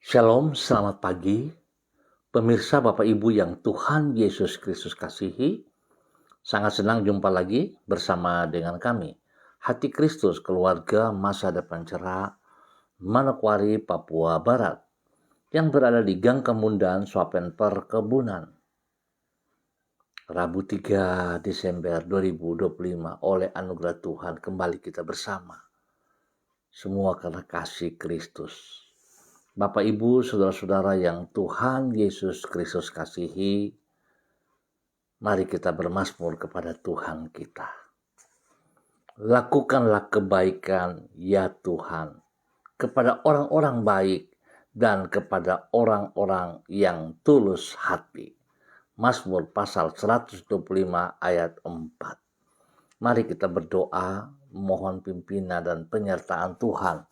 Shalom, selamat pagi. Pemirsa Bapak Ibu yang Tuhan Yesus Kristus kasihi, sangat senang jumpa lagi bersama dengan kami. Hati Kristus, keluarga masa depan cerah, Manokwari, Papua Barat, yang berada di Gang Kemundan, Swapen Perkebunan. Rabu 3 Desember 2025, oleh anugerah Tuhan kembali kita bersama. Semua karena kasih Kristus. Bapak, Ibu, saudara-saudara yang Tuhan Yesus Kristus kasihi, mari kita bermazmur kepada Tuhan kita. Lakukanlah kebaikan, ya Tuhan, kepada orang-orang baik dan kepada orang-orang yang tulus hati. Mazmur pasal 125 ayat 4. Mari kita berdoa, mohon pimpinan dan penyertaan Tuhan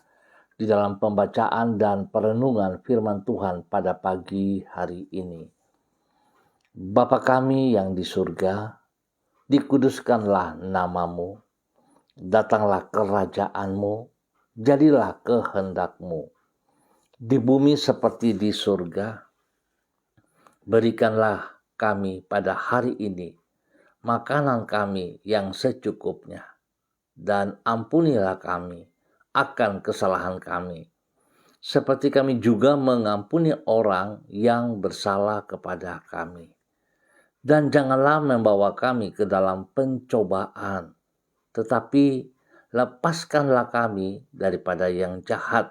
di dalam pembacaan dan perenungan firman Tuhan pada pagi hari ini. Bapa kami yang di surga, dikuduskanlah namamu, datanglah kerajaanmu, jadilah kehendakmu, di bumi seperti di surga. Berikanlah kami pada hari ini makanan kami yang secukupnya, dan ampunilah kami akan kesalahan kami, seperti kami juga mengampuni orang yang bersalah kepada kami. Dan janganlah membawa kami ke dalam pencobaan, tetapi lepaskanlah kami daripada yang jahat,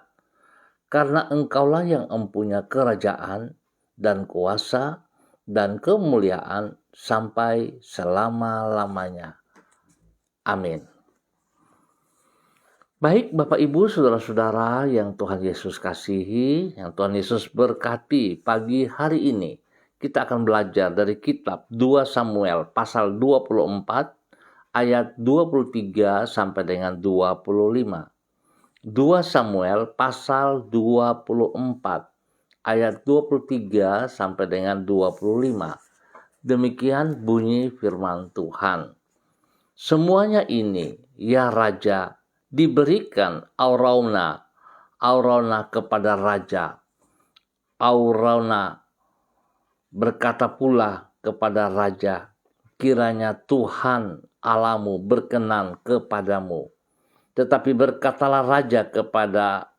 karena Engkaulah yang mempunyai kerajaan dan kuasa dan kemuliaan sampai selama-lamanya. Amin. Baik Bapak Ibu saudara-saudara yang Tuhan Yesus kasihi, yang Tuhan Yesus berkati pagi hari ini. Kita akan belajar dari kitab 2 Samuel pasal 24 ayat 23 sampai dengan 25. 2 Samuel pasal 24 ayat 23 sampai dengan 25. Demikian bunyi firman Tuhan. Semuanya ini, ya Raja, diberikan Arauna kepada raja. Arauna berkata pula kepada raja, kiranya Tuhan Allahmu berkenan kepadamu. Tetapi berkatalah raja kepada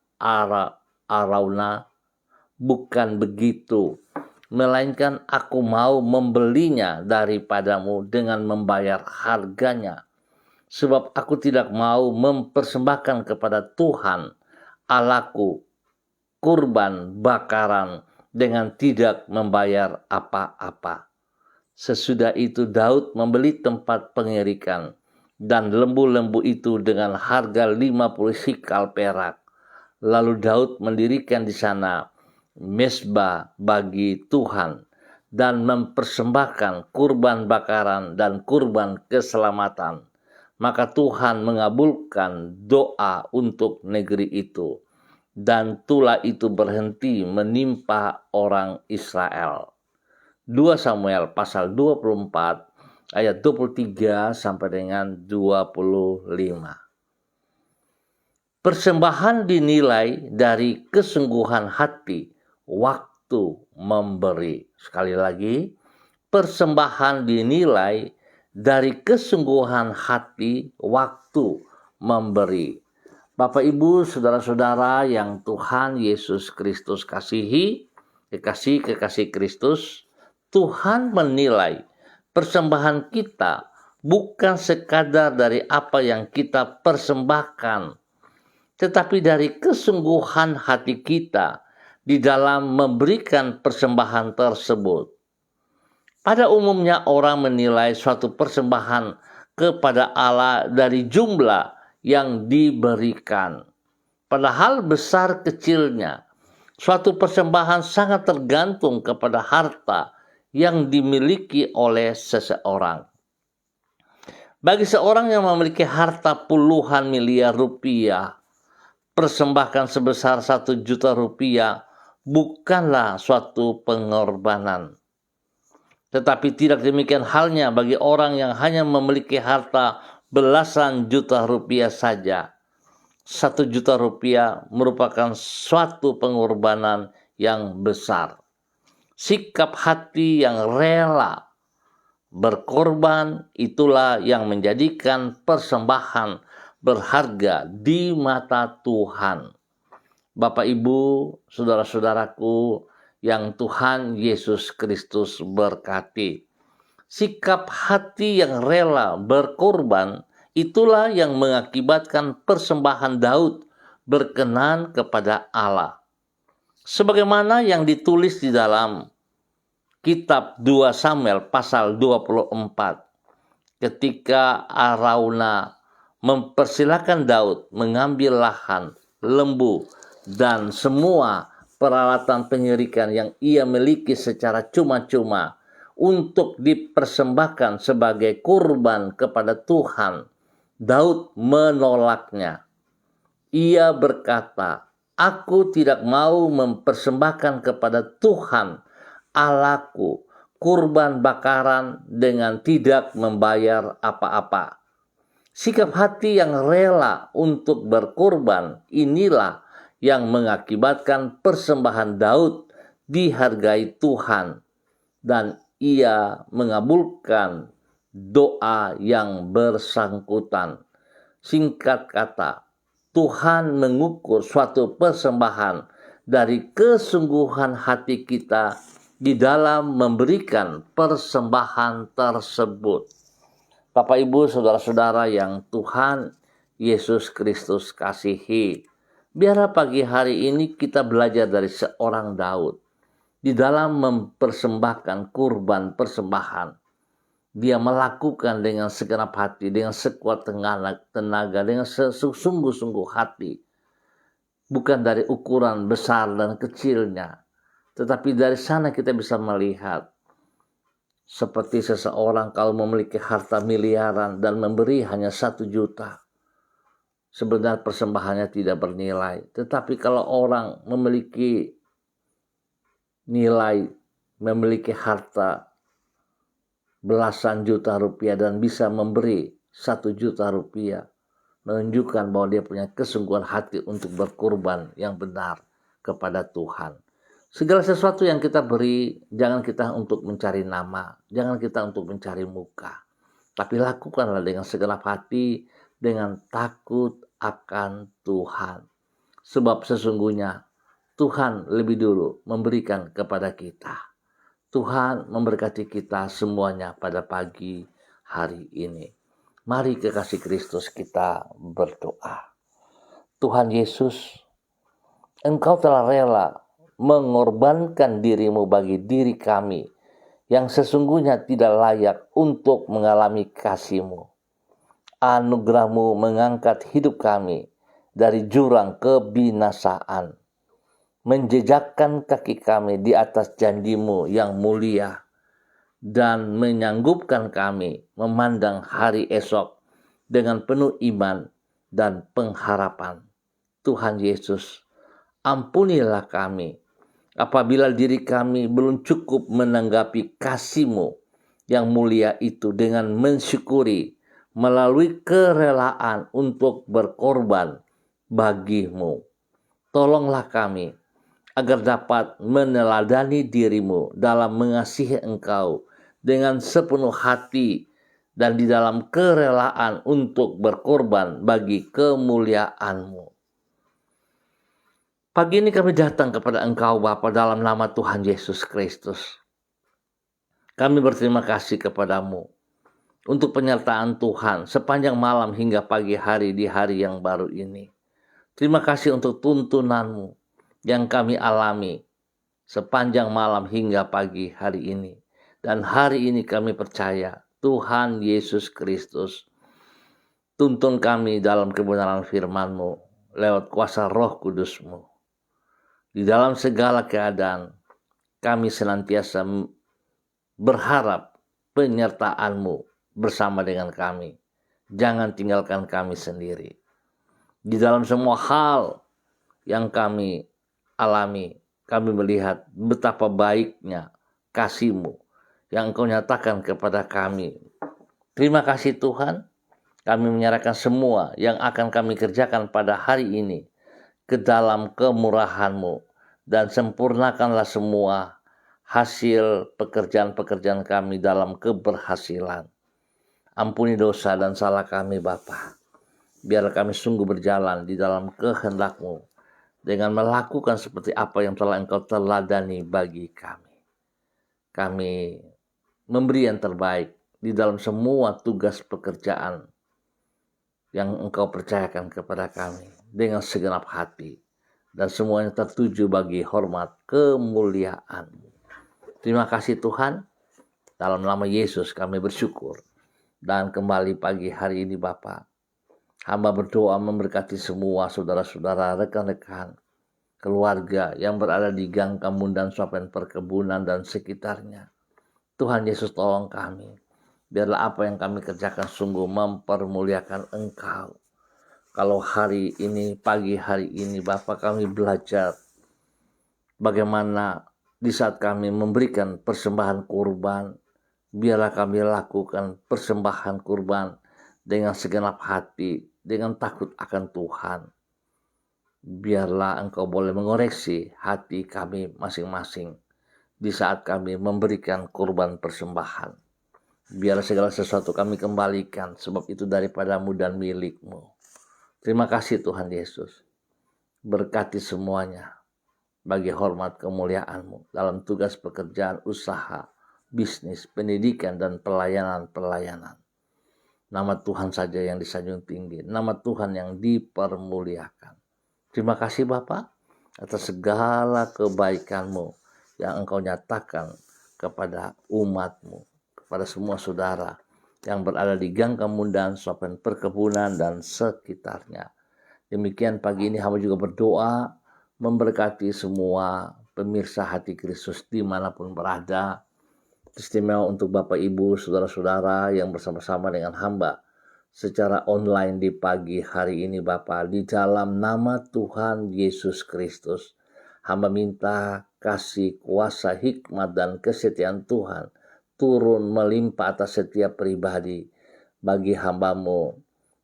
Arauna, bukan begitu, melainkan aku mau membelinya daripadamu dengan membayar harganya. Sebab aku tidak mau mempersembahkan kepada Tuhan Allahku kurban bakaran dengan tidak membayar apa-apa. Sesudah itu Daud membeli tempat pengirikan dan lembu-lembu itu dengan harga 50 sikal perak. Lalu Daud mendirikan di sana mezbah bagi Tuhan dan mempersembahkan kurban bakaran dan kurban keselamatan. Maka Tuhan mengabulkan doa untuk negeri itu, dan tulah itu berhenti menimpa orang Israel. 2 Samuel pasal 24 ayat 23 sampai dengan 25. Persembahan dinilai dari kesungguhan hati waktu memberi. Sekali lagi, persembahan dinilai dari kesungguhan hati waktu memberi. Bapak Ibu saudara-saudara yang Tuhan Yesus Kristus kasihi, kekasih Kristus, Tuhan menilai persembahan kita bukan sekadar dari apa yang kita persembahkan, tetapi dari kesungguhan hati kita di dalam memberikan persembahan tersebut. Pada umumnya orang menilai suatu persembahan kepada Allah dari jumlah yang diberikan. Padahal besar kecilnya, suatu persembahan sangat tergantung kepada harta yang dimiliki oleh seseorang. Bagi seorang yang memiliki harta puluhan miliar rupiah, persembahkan sebesar 1 juta rupiah bukanlah suatu pengorbanan. Tetapi tidak demikian halnya bagi orang yang hanya memiliki harta belasan juta rupiah saja. 1 juta rupiah merupakan suatu pengorbanan yang besar. Sikap hati yang rela berkorban itulah yang menjadikan persembahan berharga di mata Tuhan. Bapak, Ibu, saudara-saudaraku yang Tuhan Yesus Kristus berkati. Sikap hati yang rela berkorban itulah yang mengakibatkan persembahan Daud berkenan kepada Allah. Sebagaimana yang ditulis di dalam kitab 2 Samuel pasal 24, ketika Arauna mempersilahkan Daud mengambil lahan, lembu, dan semua peralatan penyirikan yang ia miliki secara cuma-cuma untuk dipersembahkan sebagai kurban kepada Tuhan, Daud menolaknya. Ia berkata, "Aku tidak mau mempersembahkan kepada Tuhan Allahku kurban bakaran dengan tidak membayar apa-apa." Sikap hati yang rela untuk berkorban inilah yang mengakibatkan persembahan Daud dihargai Tuhan dan ia mengabulkan doa yang bersangkutan. Singkat kata, Tuhan mengukur suatu persembahan dari kesungguhan hati kita di dalam memberikan persembahan tersebut. Bapak, Ibu, saudara-saudara yang Tuhan Yesus Kristus kasihi, biarlah pagi hari ini kita belajar dari seorang Daud. Di dalam mempersembahkan kurban persembahan, dia melakukan dengan segenap hati, dengan sekuat tenaga, dengan sesungguh-sungguh hati. Bukan dari ukuran besar dan kecilnya, tetapi dari sana kita bisa melihat seperti seseorang kalau memiliki harta miliaran dan memberi hanya 1 juta. Sebenarnya persembahannya tidak bernilai. Tetapi kalau orang memiliki nilai, memiliki harta belasan juta rupiah dan bisa memberi 1 juta rupiah, menunjukkan bahwa dia punya kesungguhan hati untuk berkorban yang benar kepada Tuhan. Segala sesuatu yang kita beri, jangan kita untuk mencari nama, jangan kita untuk mencari muka, tapi lakukanlah dengan segenap hati, dengan takut akan Tuhan. Sebab sesungguhnya Tuhan lebih dulu memberikan kepada kita. Tuhan memberkati kita semuanya pada pagi hari ini. Mari kekasih Kristus kita berdoa. Tuhan Yesus, Engkau telah rela mengorbankan dirimu bagi diri kami yang sesungguhnya tidak layak untuk mengalami kasih-Mu. Anugerah-Mu mengangkat hidup kami dari jurang kebinasaan, menjejakkan kaki kami di atas janji-Mu yang mulia, dan menyanggupkan kami memandang hari esok dengan penuh iman dan pengharapan. Tuhan Yesus, ampunilah kami apabila diri kami belum cukup menanggapi kasih-Mu yang mulia itu dengan mensyukuri melalui kerelaan untuk berkorban bagi-Mu. Tolonglah kami agar dapat meneladani diri-Mu dalam mengasihi Engkau dengan sepenuh hati dan di dalam kerelaan untuk berkorban bagi kemuliaan-Mu. Pagi ini kami datang kepada Engkau Bapa dalam nama Tuhan Yesus Kristus. Kami berterima kasih kepadamu untuk penyertaan Tuhan sepanjang malam hingga pagi hari di hari yang baru ini. Terima kasih untuk tuntunan-Mu yang kami alami sepanjang malam hingga pagi hari ini. Dan hari ini kami percaya Tuhan Yesus Kristus tuntun kami dalam kebenaran firman-Mu lewat kuasa Roh Kudus-Mu. Di dalam segala keadaan, kami senantiasa berharap penyertaan-Mu bersama dengan kami. Jangan tinggalkan kami sendiri. Di dalam semua hal yang kami alami, kami melihat betapa baiknya kasih-Mu yang Engkau nyatakan kepada kami. Terima kasih Tuhan, kami menyerahkan semua yang akan kami kerjakan pada hari ini ke dalam kemurahan-Mu dan sempurnakanlah semua hasil pekerjaan-pekerjaan kami dalam keberhasilan. Ampuni dosa dan salah kami Bapa. Biarlah kami sungguh berjalan di dalam kehendak-Mu dengan melakukan seperti apa yang telah Engkau teladani bagi kami. Kami memberi yang terbaik di dalam semua tugas pekerjaan yang Engkau percayakan kepada kami dengan segenap hati, dan semuanya tertuju bagi hormat kemuliaan. Terima kasih Tuhan, dalam nama Yesus kami bersyukur. Dan kembali pagi hari ini Bapa, hamba berdoa memberkati semua saudara-saudara, rekan-rekan, keluarga yang berada di Gang Kamundan, Swapen Perkebunan dan sekitarnya. Tuhan Yesus tolong kami, biarlah apa yang kami kerjakan sungguh mempermuliakan Engkau. Kalau hari ini, pagi hari ini Bapa, kami belajar bagaimana di saat kami memberikan persembahan kurban, biarlah kami lakukan persembahan kurban dengan segenap hati, dengan takut akan Tuhan. Biarlah Engkau boleh mengoreksi hati kami masing-masing di saat kami memberikan kurban persembahan. Biarlah segala sesuatu kami kembalikan, sebab itu daripada-Mu dan milik-Mu. Terima kasih Tuhan Yesus. Berkati semuanya bagi hormat kemuliaan-Mu dalam tugas pekerjaan, usaha, bisnis, pendidikan, dan pelayanan-pelayanan. Nama Tuhan saja yang disanjung tinggi, nama Tuhan yang dipermuliakan. Terima kasih Bapa atas segala kebaikan-Mu yang Engkau nyatakan kepada umat-Mu, kepada semua saudara yang berada di Gang Kamundan, Swapen Perkebunan, dan sekitarnya. Demikian pagi ini hamba juga berdoa memberkati semua pemirsa Hati Kristus dimanapun berada. Istimewa untuk Bapak Ibu, saudara-saudara yang bersama-sama dengan hamba secara online di pagi hari ini Bapak. Di dalam nama Tuhan Yesus Kristus, hamba minta kasih, kuasa, hikmat, dan kesetiaan Tuhan turun melimpah atas setiap pribadi. Bagi hamba-Mu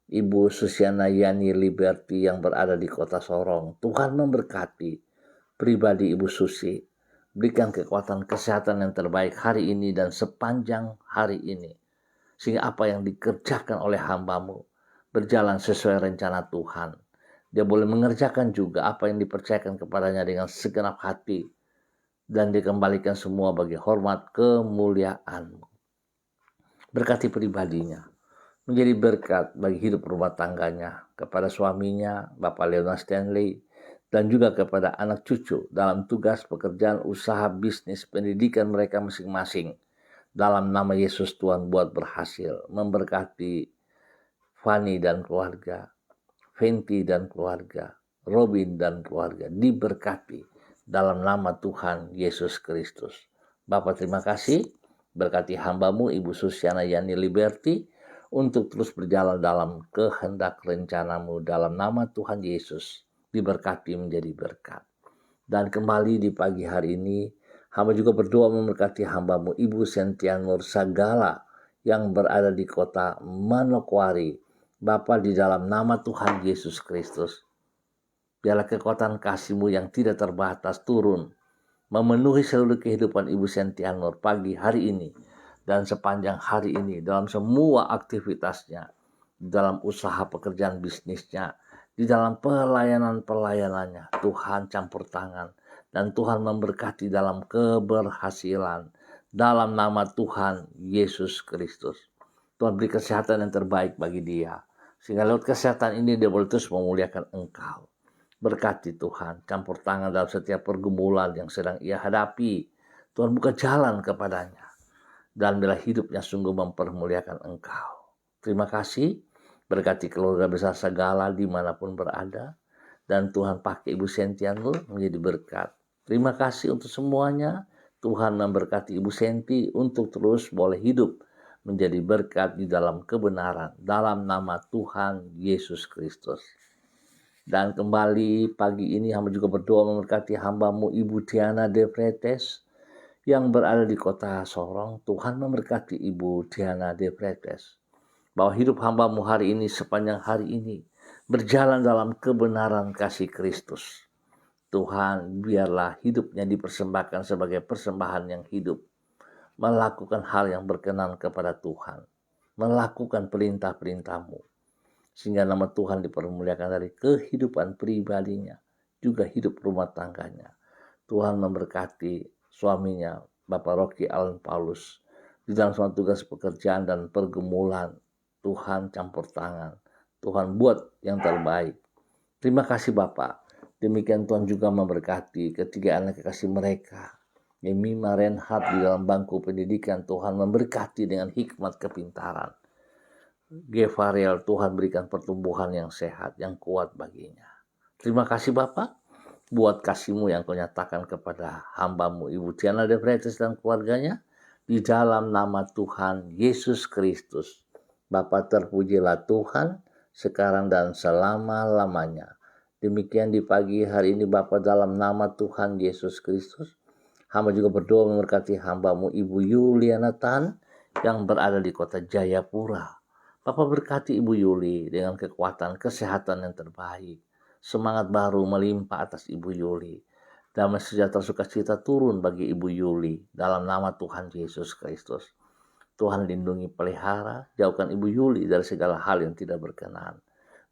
Ibu Susiana Yani Liberty yang berada di kota Sorong, Tuhan memberkati pribadi Ibu Susi. Berikan kekuatan kesehatan yang terbaik hari ini dan sepanjang hari ini, sehingga apa yang dikerjakan oleh hamba-Mu berjalan sesuai rencana Tuhan. Dia boleh mengerjakan juga apa yang dipercayakan kepadanya dengan segenap hati, dan dikembalikan semua bagi hormat kemuliaan-Mu. Berkati pribadinya, menjadi berkat bagi hidup rumah tangganya, kepada suaminya, Bapak Leonard Stanley, dan juga kepada anak cucu dalam tugas pekerjaan, usaha, bisnis, pendidikan mereka masing-masing. Dalam nama Yesus Tuhan buat berhasil, memberkati Fani dan keluarga, Fenty dan keluarga, Robin dan keluarga, diberkati dalam nama Tuhan Yesus Kristus. Bapak terima kasih, berkati hamba-Mu Ibu Susiana Yani Liberty untuk terus berjalan dalam kehendak rencana-Mu dalam nama Tuhan Yesus, diberkati menjadi berkat. Dan kembali di pagi hari ini, hamba juga berdoa memberkati hamba-Mu Ibu Sentianur Sagala yang berada di kota Manokwari. Bapa, di dalam nama Tuhan Yesus Kristus, biarlah kekuatan kasih-Mu yang tidak terbatas turun, memenuhi seluruh kehidupan Ibu Sentianur pagi hari ini dan sepanjang hari ini dalam semua aktivitasnya, dalam usaha pekerjaan bisnisnya, di dalam pelayanan-pelayanannya. Tuhan campur tangan dan Tuhan memberkati dalam keberhasilan dalam nama Tuhan Yesus Kristus. Tuhan beri kesehatan yang terbaik bagi dia, sehingga lewat kesehatan ini dia boleh terus memuliakan Engkau. Berkati Tuhan, campur tangan dalam setiap pergumulan yang sedang ia hadapi. Tuhan buka jalan kepadanya, dan bila hidupnya sungguh mempermuliakan Engkau. Terima kasih, berkati keluarga besar segala dimanapun berada, dan Tuhan pakai Ibu Sentianur menjadi berkat. Terima kasih untuk semuanya. Tuhan memberkati Ibu Senti untuk terus boleh hidup menjadi berkat di dalam kebenaran, dalam nama Tuhan Yesus Kristus. Dan kembali pagi ini hamba juga berdoa memberkati hamba-Mu Ibu Diana De Fretes yang berada di kota Sorong. Tuhan memberkati Ibu Diana De Fretes, bahwa hidup hamba-Mu hari ini sepanjang hari ini berjalan dalam kebenaran kasih Kristus. Tuhan, biarlah hidupnya dipersembahkan sebagai persembahan yang hidup, melakukan hal yang berkenan kepada Tuhan, melakukan perintah-perintah-Mu, sehingga nama Tuhan dipermuliakan dari kehidupan pribadinya, juga hidup rumah tangganya. Tuhan memberkati suaminya, Bapak Rocky Alan Paulus, di dalam semua tugas pekerjaan dan pergumulan. Tuhan campur tangan, Tuhan buat yang terbaik. Terima kasih Bapak. Demikian Tuhan juga memberkati ketiga anak kekasih mereka, Yemima, Reinhard, di dalam bangku pendidikan. Tuhan memberkati dengan hikmat kepintaran. Gefariel, Tuhan berikan pertumbuhan yang sehat, yang kuat baginya. Terima kasih Bapak, buat kasih-Mu yang Kau nyatakan kepada hamba-Mu Ibu Tiana De Freitas dan keluarganya, di dalam nama Tuhan Yesus Kristus. Bapak, terpujilah Tuhan sekarang dan selama-lamanya. Demikian di pagi hari ini Bapak, dalam nama Tuhan Yesus Kristus, hamba juga berdoa memberkati hamba-Mu Ibu Yuliana Tan yang berada di kota Jayapura. Bapak berkati Ibu Yuli dengan kekuatan, kesehatan yang terbaik. Semangat baru melimpah atas Ibu Yuli. Damai sejahtera sukacita turun bagi Ibu Yuli dalam nama Tuhan Yesus Kristus. Tuhan lindungi, pelihara, jauhkan Ibu Yuli dari segala hal yang tidak berkenan.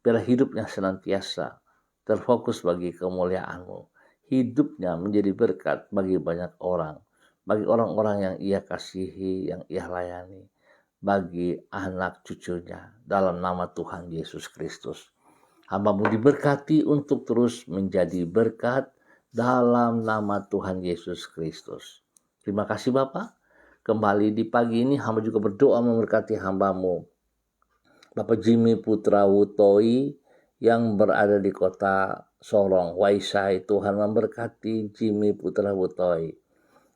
Biarlah hidupnya senantiasa terfokus bagi kemuliaan-Mu. Hidupnya menjadi berkat bagi banyak orang, bagi orang-orang yang ia kasihi, yang ia layani, bagi anak cucunya, dalam nama Tuhan Yesus Kristus. Hamba-Mu diberkati untuk terus menjadi berkat dalam nama Tuhan Yesus Kristus. Terima kasih Bapak. Kembali di pagi ini hamba juga berdoa memberkati hamba-Mu Bapak Jimmy Putra Wutoi yang berada di kota Sorong, Waisai. Tuhan memberkati Jimmy Putra Wutoi,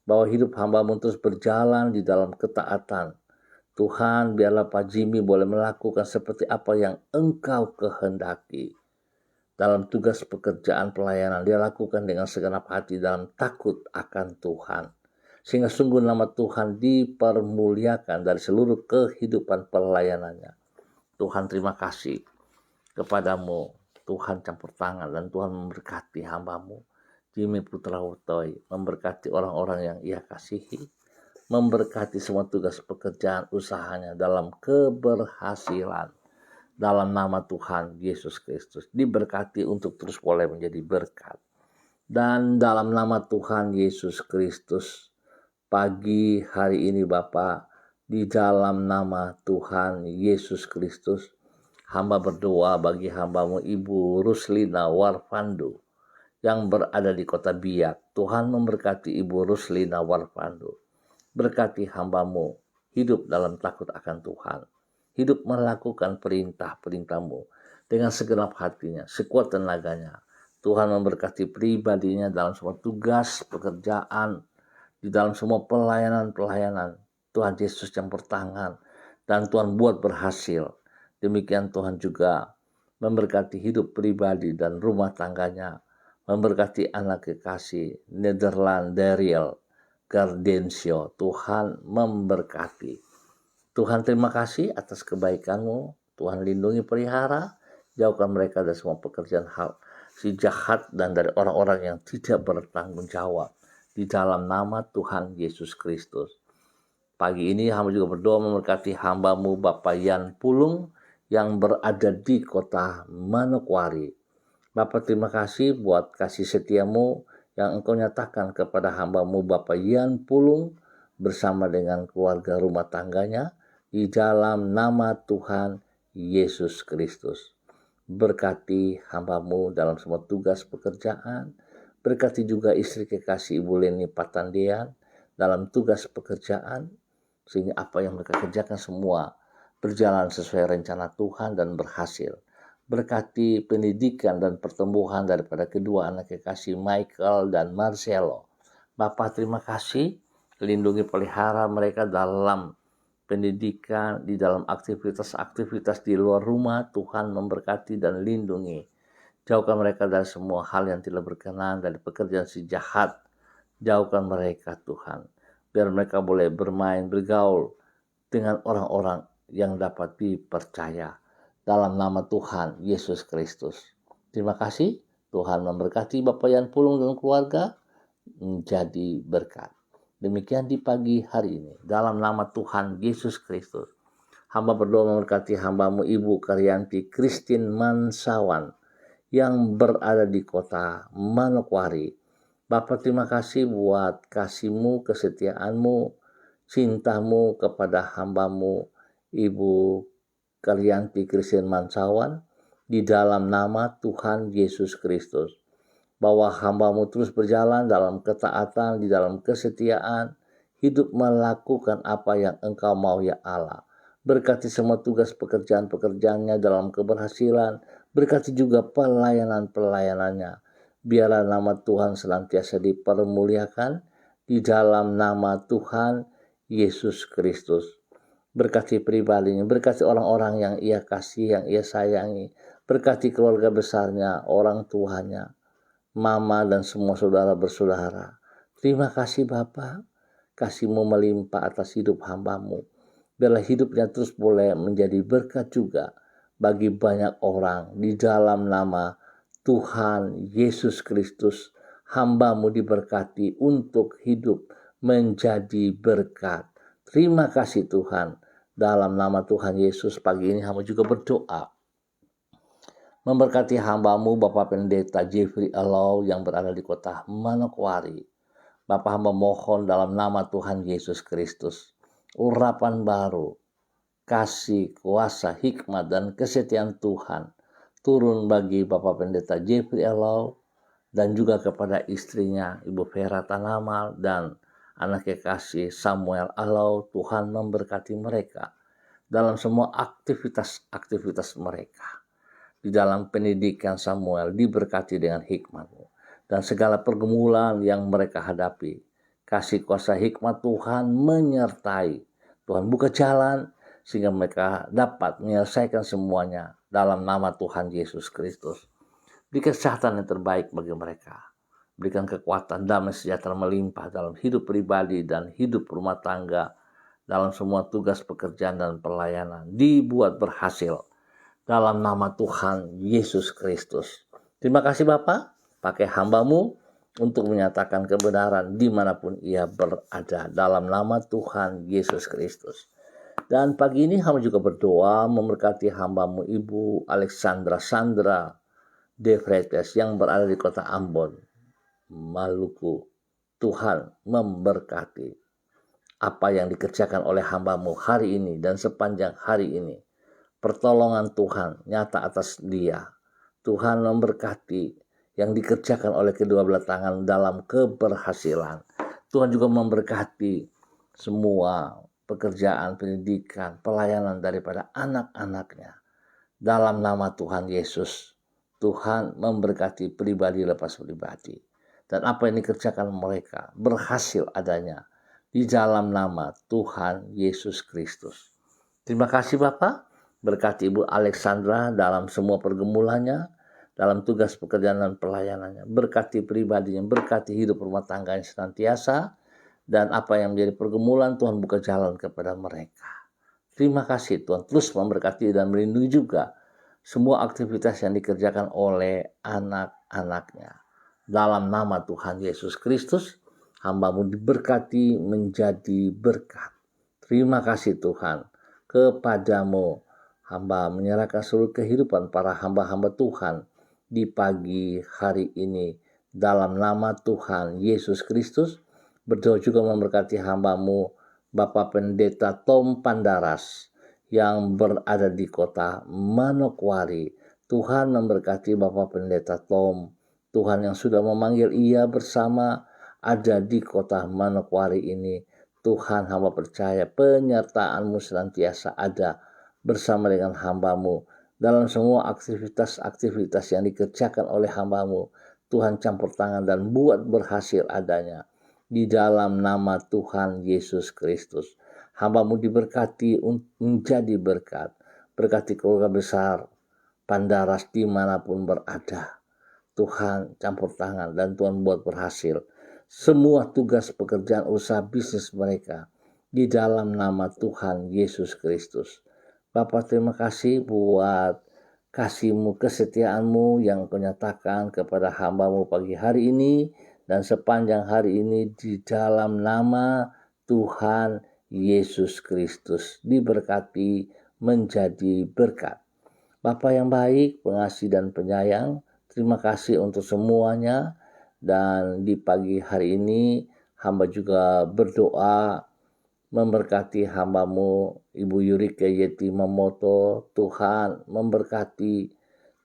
bahwa hidup hamba-Mu terus berjalan di dalam ketaatan. Tuhan, biarlah Pak Jimmy boleh melakukan seperti apa yang Engkau kehendaki. Dalam tugas pekerjaan pelayanan, dia lakukan dengan segenap hati dalam takut akan Tuhan. Sehingga sungguh nama Tuhan dipermuliakan dari seluruh kehidupan pelayanannya. Tuhan, terima kasih kepadamu. Tuhan campur tangan dan Tuhan memberkati hamba-Mu Jimmy Putra Wutoi, memberkati orang-orang yang ia kasihi, memberkati semua tugas pekerjaan usahanya dalam keberhasilan. Dalam nama Tuhan Yesus Kristus, diberkati untuk terus boleh menjadi berkat. Dan dalam nama Tuhan Yesus Kristus, pagi hari ini Bapa, di dalam nama Tuhan Yesus Kristus, hamba berdoa bagi hamba-Mu Ibu Ruslina Warfandu yang berada di kota Biak. Tuhan memberkati Ibu Ruslina Warfandu. Berkati hamba-Mu hidup dalam takut akan Tuhan, hidup melakukan perintah-perintah-Mu dengan segenap hatinya, sekuat tenaganya. Tuhan memberkati pribadinya dalam semua tugas pekerjaan, di dalam semua pelayanan-pelayanan. Tuhan Yesus campur tangan dan Tuhan buat berhasil. Demikian Tuhan juga memberkati hidup pribadi dan rumah tangganya, memberkati anak kekasih Nederland Daryl Gardencio. Tuhan memberkati. Tuhan, terima kasih atas kebaikan-Mu. Tuhan lindungi, pelihara, jauhkan mereka dari semua pekerjaan hal si jahat dan dari orang-orang yang tidak bertanggung jawab. Di dalam nama Tuhan Yesus Kristus. Pagi ini hamba juga berdoa memberkati hamba-Mu Bapak Yan Pulung yang berada di kota Manokwari. Bapak, terima kasih buat kasih setia-Mu yang Engkau nyatakan kepada hamba-Mu Bapak Yan Pulung bersama dengan keluarga rumah tangganya, di dalam nama Tuhan Yesus Kristus. Berkati hamba-Mu dalam semua tugas pekerjaan. Berkati juga istri kekasih Ibu Leni Patandean dalam tugas pekerjaan, sehingga apa yang mereka kerjakan semua berjalan sesuai rencana Tuhan dan berhasil. Berkati pendidikan dan pertumbuhan daripada kedua anak kekasih Michael dan Marcelo. Bapak, terima kasih, lindungi, pelihara mereka dalam pendidikan, di dalam aktivitas-aktivitas di luar rumah. Tuhan memberkati dan lindungi. Jauhkan mereka dari semua hal yang tidak berkenan, dari pekerjaan si jahat. Jauhkan mereka Tuhan, biar mereka boleh bermain, bergaul dengan orang-orang yang dapat dipercaya. Dalam nama Tuhan Yesus Kristus. Terima kasih. Tuhan memberkati Bapak Yan Pulung dan keluarga menjadi berkat. Demikian di pagi hari ini, dalam nama Tuhan Yesus Kristus, hamba berdoa memberkati hambamu Ibu Karyanti Christine Mansawan yang berada di kota Manokwari. Bapak, terima kasih buat kasih-Mu, kesetiaan-Mu, cintamu kepada hambamu Ibu Karyanti Christine Mansawan di dalam nama Tuhan Yesus Kristus. Bahwa hambamu terus berjalan dalam ketaatan, di dalam kesetiaan, hidup melakukan apa yang Engkau mau ya Allah. Berkati semua tugas pekerjaan-pekerjaannya dalam keberhasilan, berkati juga pelayanan-pelayanannya. Biarlah nama Tuhan senantiasa dipermuliakan di dalam nama Tuhan Yesus Kristus. Berkati pribadinya, berkati orang-orang yang Ia kasih, yang Ia sayangi, berkati keluarga besarnya, orang tuanya, mama dan semua saudara bersaudara. Terima kasih Bapa, kasih-Mu melimpah atas hidup hambamu. Biarlah hidupnya terus boleh menjadi berkat juga bagi banyak orang. Di dalam nama Tuhan Yesus Kristus, hambamu diberkati untuk hidup menjadi berkat. Terima kasih Tuhan. Dalam nama Tuhan Yesus, pagi ini hamba juga berdoa memberkati hambamu Bapak Pendeta Jeffrey Alau yang berada di kota Manokwari. Bapak hamba mohon dalam nama Tuhan Yesus Kristus, urapan baru, kasih, kuasa, hikmat, dan kesetiaan Tuhan turun bagi Bapak Pendeta Jeffrey Alau dan juga kepada istrinya Ibu Vera Tanamal dan anak kekasih Samuel Alau. Tuhan memberkati mereka dalam semua aktivitas mereka. Di dalam pendidikan Samuel diberkati dengan hikmat-Mu. Dan segala pergumulan yang mereka hadapi, kasih kuasa hikmat Tuhan menyertai. Tuhan buka jalan sehingga mereka dapat menyelesaikan semuanya dalam nama Tuhan Yesus Kristus. Beri kesehatan yang terbaik bagi mereka. Berikan kekuatan, damai sejahtera melimpah dalam hidup pribadi dan hidup rumah tangga, dalam semua tugas pekerjaan dan pelayanan. Dibuat berhasil dalam nama Tuhan Yesus Kristus. Terima kasih Bapak, pakai hambamu untuk menyatakan kebenaran dimanapun ia berada dalam nama Tuhan Yesus Kristus. Dan pagi ini hamba juga berdoa memberkati hambamu Ibu Alexandra Sandra De Freites yang berada di kota Ambon, Maluku. Tuhan memberkati apa yang dikerjakan oleh hambamu hari ini dan sepanjang hari ini. Pertolongan Tuhan nyata atas dia. Tuhan memberkati yang dikerjakan oleh kedua belah tangan dalam keberhasilan. Tuhan juga memberkati semua pekerjaan, pendidikan, pelayanan daripada anak-anaknya. Dalam nama Tuhan Yesus, Tuhan memberkati pribadi lepas pribadi. Dan apa yang dikerjakan mereka berhasil adanya di dalam nama Tuhan Yesus Kristus. Terima kasih Bapak. Berkati Ibu Alexandra dalam semua pergumulannya, dalam tugas pekerjaan dan pelayanannya. Berkati pribadinya, berkati hidup rumah tangganya senantiasa. Dan apa yang menjadi pergumulan, Tuhan buka jalan kepada mereka. Terima kasih Tuhan terus memberkati dan melindungi juga semua aktivitas yang dikerjakan oleh anak-anaknya. Dalam nama Tuhan Yesus Kristus, hambamu diberkati menjadi berkat. Terima kasih Tuhan kepadamu. Hamba menyerahkan seluruh kehidupan para hamba-hamba Tuhan di pagi hari ini. Dalam nama Tuhan Yesus Kristus, berdoa juga memberkati hambamu Bapak Pendeta Tom Pandaras yang berada di kota Manokwari. Tuhan memberkati Bapak Pendeta Tom. Tuhan yang sudah memanggil ia bersama ada di kota Manokwari ini. Tuhan, hamba percaya penyertaan-Mu senantiasa ada bersama dengan hambamu dalam semua aktivitas-aktivitas yang dikerjakan oleh hambamu. Tuhan campur tangan dan buat berhasil adanya di dalam nama Tuhan Yesus Kristus. Hambamu diberkati menjadi berkat. Berkati keluarga besar Pandaras dimanapun berada. Tuhan campur tangan dan Tuhan buat berhasil semua tugas pekerjaan usaha bisnis mereka di dalam nama Tuhan Yesus Kristus. Bapak terima kasih buat kasih-Mu, kesetiaan-Mu yang Kau nyatakan kepada hamba-Mu pagi hari ini dan sepanjang hari ini di dalam nama Tuhan Yesus Kristus. Diberkati menjadi berkat. Bapa yang baik, pengasih dan penyayang, terima kasih untuk semuanya. Dan di pagi hari ini hamba juga berdoa memberkati hamba-Mu Ibu Yurike Yeti Mamoto. Tuhan memberkati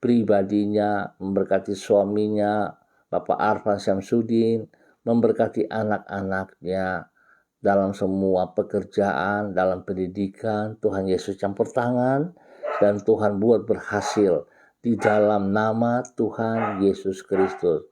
pribadinya, memberkati suaminya Bapak Arfan Syamsuddin, memberkati anak-anaknya dalam semua pekerjaan, dalam pendidikan. Tuhan Yesus campur tangan dan Tuhan buat berhasil di dalam nama Tuhan Yesus Kristus.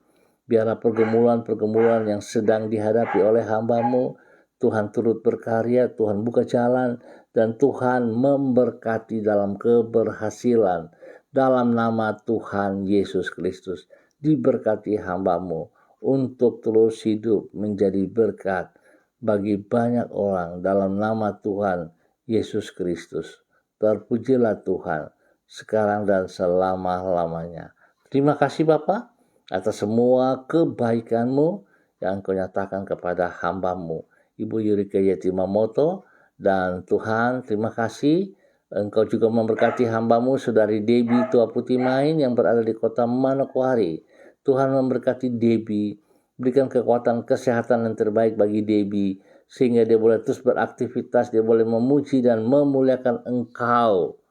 Biarlah pergumulan-pergumulan yang sedang dihadapi oleh hamba-Mu, Tuhan turut berkarya, Tuhan buka jalan, dan Tuhan memberkati dalam keberhasilan. Dalam nama Tuhan Yesus Kristus, diberkati hamba-Mu untuk terus hidup menjadi berkat bagi banyak orang dalam nama Tuhan Yesus Kristus. Terpujilah Tuhan sekarang dan selama-lamanya. Terima kasih Bapa atas semua kebaikan-Mu yang Kau nyatakan kepada hamba-Mu Ibu Yurike Yeti Mamoto. Dan Tuhan, terima kasih Engkau juga memberkati hamba-Mu Saudari Debbie Tua Putih Main yang berada di kota Manokwari. Tuhan memberkati Debbie, berikan kekuatan kesehatan yang terbaik bagi Debbie, sehingga dia boleh terus beraktivitas, dia boleh memuji dan memuliakan Engkau.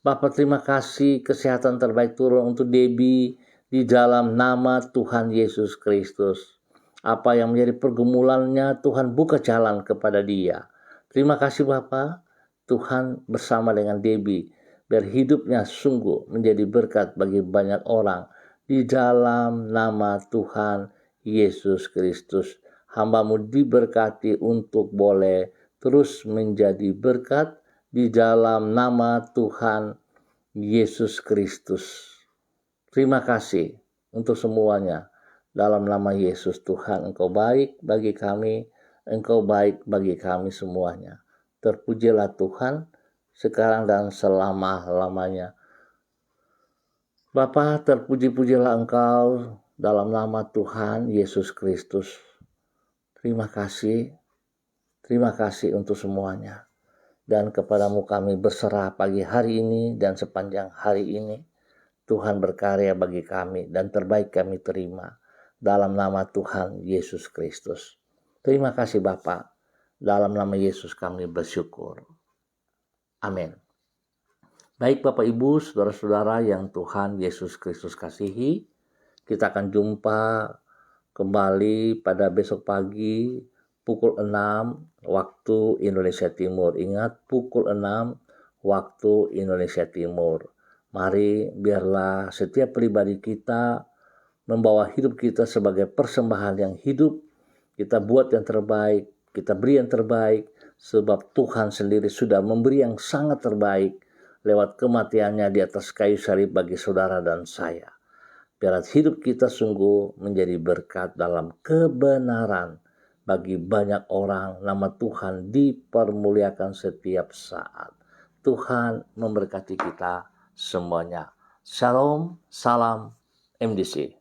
Bapak, terima kasih kesehatan terbaik turun untuk Debbie di dalam nama Tuhan Yesus Kristus. Apa yang menjadi pergumulannya, Tuhan buka jalan kepada dia. Terima kasih Bapak, Tuhan bersama dengan Debbie, biar hidupnya sungguh menjadi berkat bagi banyak orang. Di dalam nama Tuhan Yesus Kristus, hamba-Mu diberkati untuk boleh terus menjadi berkat di dalam nama Tuhan Yesus Kristus. Terima kasih untuk semuanya. Dalam nama Yesus Tuhan, Engkau baik bagi kami, Engkau baik bagi kami semuanya. Terpujilah Tuhan sekarang dan selama-lamanya. Bapa, terpuji-pujilah Engkau dalam nama Tuhan Yesus Kristus. Terima kasih untuk semuanya. Dan kepadamu kami berserah pagi hari ini dan sepanjang hari ini. Tuhan berkarya bagi kami dan terbaik kami terima. Dalam nama Tuhan Yesus Kristus. Terima kasih Bapa. Dalam nama Yesus kami bersyukur. Amin. Baik Bapak Ibu, saudara-saudara yang Tuhan Yesus Kristus kasihi. Kita akan jumpa kembali pada besok pagi pukul 6 waktu Indonesia Timur. Ingat, pukul 6 waktu Indonesia Timur. Mari biarlah setiap pribadi kita membawa hidup kita sebagai persembahan yang hidup. Kita buat yang terbaik, kita beri yang terbaik, sebab Tuhan sendiri sudah memberi yang sangat terbaik lewat kematiannya di atas kayu salib bagi saudara dan saya. Biar hidup kita sungguh menjadi berkat dalam kebenaran bagi banyak orang. Nama Tuhan dipermuliakan setiap saat. Tuhan memberkati kita semuanya. Shalom, salam MDC.